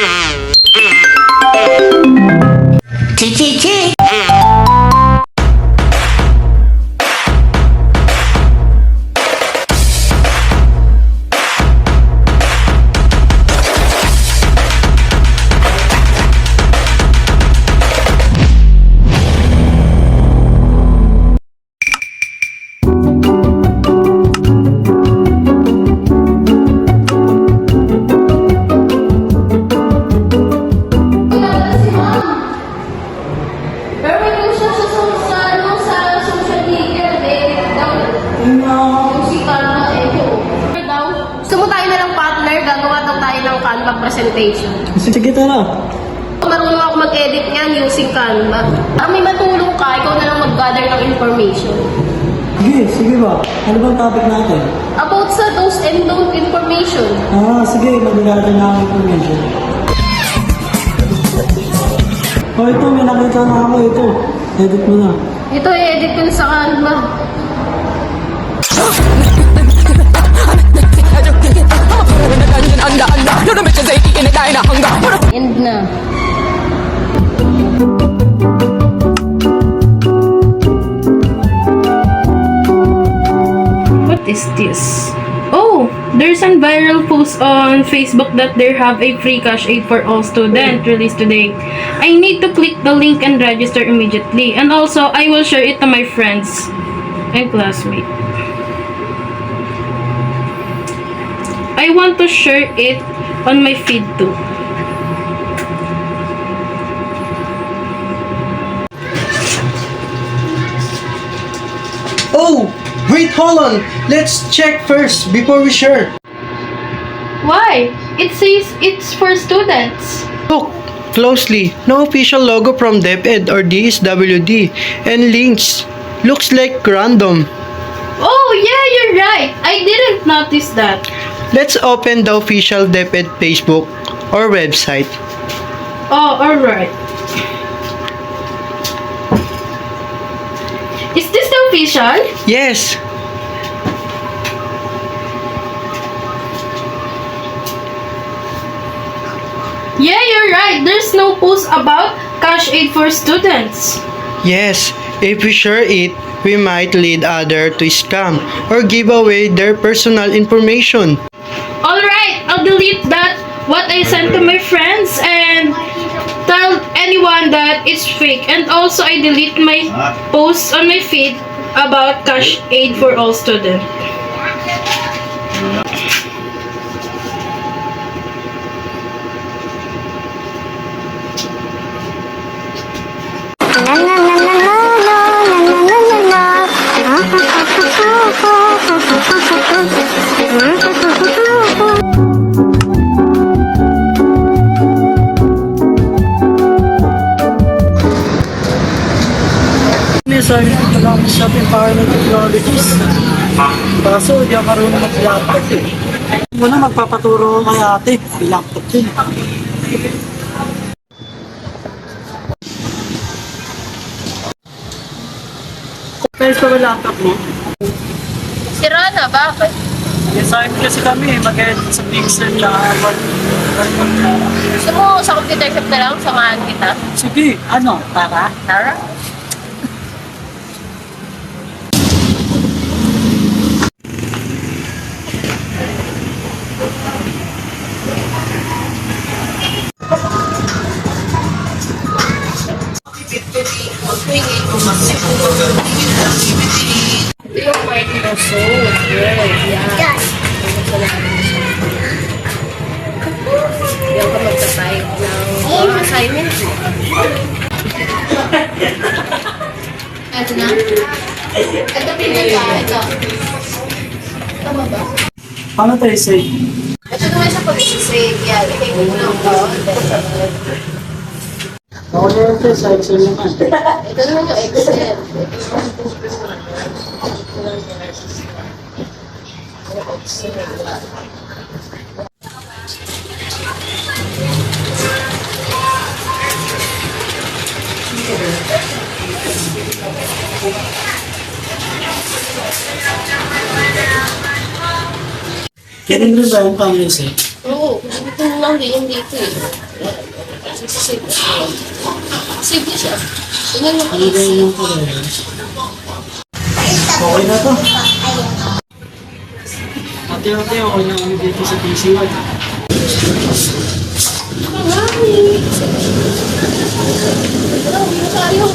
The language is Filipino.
Chi. Canva presentation. Sige, tara. Marunong ako mag-edit niyan using Canva. Para may matulong ka, ikaw na lang mag-gather ng information. Sige ba? Ano bang topic natin? About sa do's and don't information. Sige, mag-gather na ang information. Ito, may nakita na ako ito. Edit mo na. Ito, i-edit ko sa Canva. End na. What is this? Oh, there's a viral post on Facebook that they have a free cash aid for all students released today. I need to click the link and register immediately. And also, I will share it to my friends and classmates. I want to share it on my feed too. Oh, wait, hold on. Let's check first before we share. Why? It says it's for students. Look closely. No official logo from DepEd or DSWD, and links looks like random. Oh, yeah, you're right. I didn't notice that. Let's open the official DepEd Facebook or website. Oh, alright. Is this the official? Yes. Yeah, you're right. There's no post about cash aid for students. Yes. If we share it, we might lead others to scam or give away their personal information. Alright, I'll delete that what I sent to my friends and tell anyone that it's fake. And also I delete my posts on my feed about cash aid for all students. Minsan, ito lang sa Empowerment Technologies. Kaso, di ako marunong mag-laptop eh. Muna magpapaturo kay ate. May laptop yun. Pwede pa ba laptop mo? Sira na, bakit? Yes, kasi kami mag-edit sa Pixel na Gusto mo sa computer shop na lang, samahan kita? Sige, ano? Tara? Tara? Ito yung Microsoft Word. Yan. Yan ka magta-type ng mga assignment. Ito na. Ito pinaka. Ito. Tama ba? Paano tayo say? Ito naman siya pag-save. Yan. Ikay ko lang ito. Ako na yung test, sa Excel naman. Ito naman yung Excel. Ganun rin ba yung pang-music? Oo. Ito lang din yung dito eh. Sige siya. Tingnan mo please. Okay na to. Ate, okay na kami dito sa PCY. Tara, uwi na tayo.